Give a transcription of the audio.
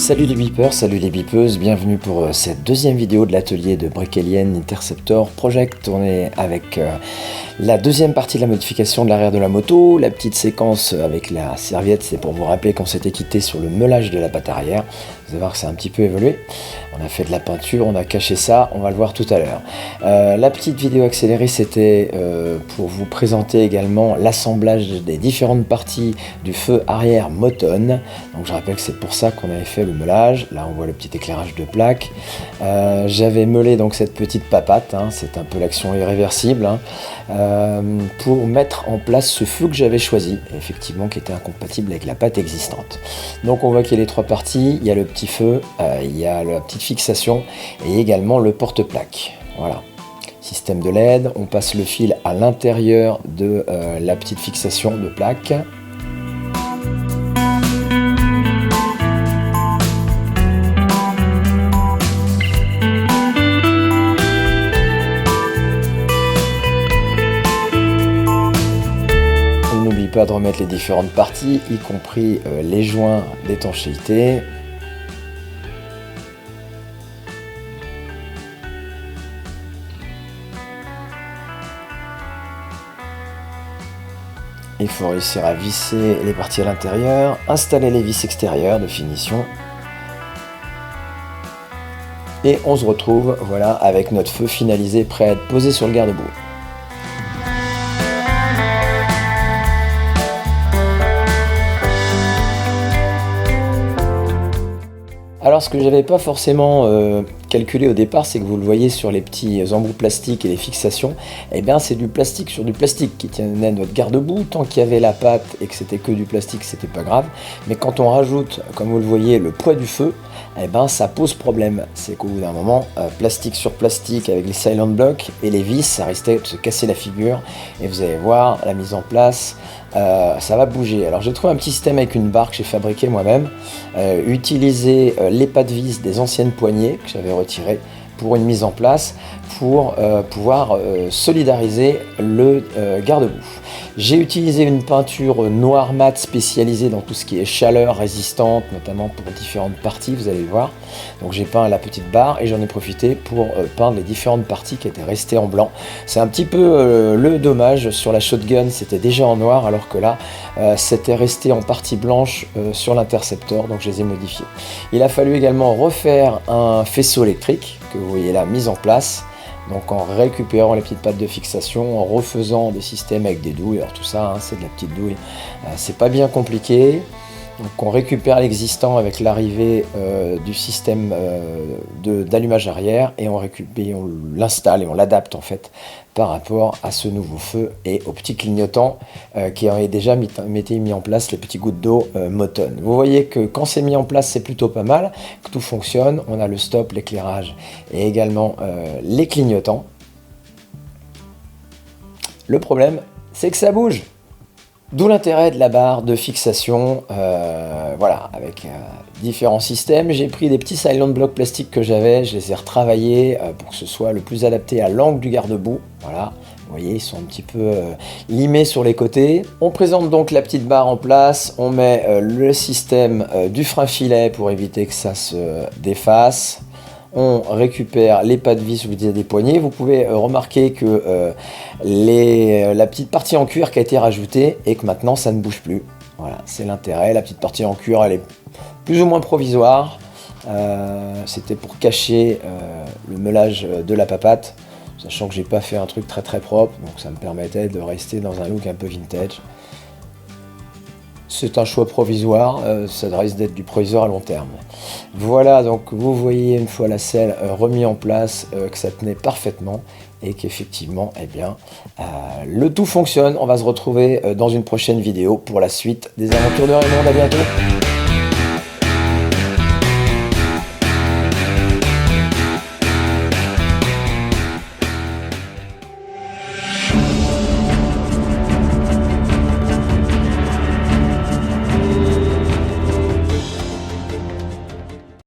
Salut les beepers, salut les beepeuses, bienvenue pour cette deuxième vidéo de l'atelier de Brick-Alien Interceptor Project. On est avec la deuxième partie de la modification de l'arrière de la moto. La petite séquence avec la serviette, c'est pour vous rappeler qu'on s'était quitté sur le meulage de la patte arrière. Vous allez voir que c'est un petit peu évolué. On a fait de la peinture, on a caché ça, on va le voir tout à l'heure. La petite vidéo accélérée, c'était pour vous présenter également l'assemblage des différentes parties du feu arrière Moton. Donc je rappelle que c'est pour ça qu'on avait fait le meulage. Là on voit le petit éclairage de plaque. J'avais meulé donc cette petite papate, hein, c'est un peu l'action irréversible, hein, pour mettre en place ce feu que j'avais choisi, effectivement qui était incompatible avec la pâte existante. Donc on voit qu'il y a les trois parties, il y a le petit feu, il y a la petite fixation et également le porte-plaque. Voilà. Système de LED, on passe le fil à l'intérieur de la petite fixation de plaque. On n'oublie pas de remettre les différentes parties, y compris les joints d'étanchéité. Il faut réussir à visser les parties à l'intérieur, installer les vis extérieures de finition. Et on se retrouve voilà, avec notre feu finalisé, prêt à être posé sur le garde-boue. Alors ce que j'avais pas forcément calculé au départ, c'est que vous le voyez sur les petits embouts plastiques et les fixations, eh bien c'est du plastique sur du plastique qui tenait notre garde-boue. Tant qu'il y avait la pâte et que c'était que du plastique, c'était pas grave. Mais quand on rajoute, comme vous le voyez, le poids du feu, eh ben ça pose problème. C'est qu'au bout d'un moment, plastique sur plastique avec les silent blocks et les vis, ça risquait de se casser la figure. Et vous allez voir, la mise en place, ça va bouger. Alors j'ai trouvé un petit système avec une barre que j'ai fabriqué moi-même, utiliser les pas de vis des anciennes poignées que j'avais retirées pour une mise en place, pour pouvoir solidariser le garde-boue. J'ai utilisé une peinture noir mat spécialisée dans tout ce qui est chaleur résistante, notamment pour différentes parties, vous allez le voir. Donc j'ai peint la petite barre et j'en ai profité pour peindre les différentes parties qui étaient restées en blanc. C'est un petit peu le dommage, sur la shotgun c'était déjà en noir, alors que là c'était resté en partie blanche sur l'interceptor, donc je les ai modifiés. Il a fallu également refaire un faisceau électrique que vous voyez là mis en place. Donc en récupérant les petites pattes de fixation, en refaisant des systèmes avec des douilles, alors tout ça hein, c'est de la petite douille, c'est pas bien compliqué. Donc on récupère l'existant avec l'arrivée du système d'allumage arrière et on l'installe et on l'adapte en fait par rapport à ce nouveau feu et au petit clignotant qui avait déjà été mis en place, les petits gouttes d'eau Moton. Vous voyez que quand c'est mis en place c'est plutôt pas mal, que tout fonctionne, on a le stop, l'éclairage et également les clignotants. Le problème c'est que ça bouge. D'où l'intérêt de la barre de fixation, voilà, avec différents systèmes. J'ai pris des petits silent blocks plastiques que j'avais, je les ai retravaillés pour que ce soit le plus adapté à l'angle du garde-boue. Voilà, vous voyez, ils sont un petit peu limés sur les côtés. On présente donc la petite barre en place, on met le système du frein filet pour éviter que ça se défasse. On récupère les pas de vis, je vous disais, des poignées. Vous pouvez remarquer que la petite partie en cuir qui a été rajoutée et que maintenant ça ne bouge plus. Voilà, c'est l'intérêt. La petite partie en cuir, elle est plus ou moins provisoire. C'était pour cacher le meulage de la papate, sachant que j'ai pas fait un truc très très propre, donc ça me permettait de rester dans un look un peu vintage. C'est un choix provisoire, ça risque d'être du provisoire à long terme. Voilà, donc vous voyez une fois la selle remis en place, que ça tenait parfaitement et qu'effectivement, eh bien, le tout fonctionne. On va se retrouver dans une prochaine vidéo pour la suite des aventures de Raymond. À bientôt.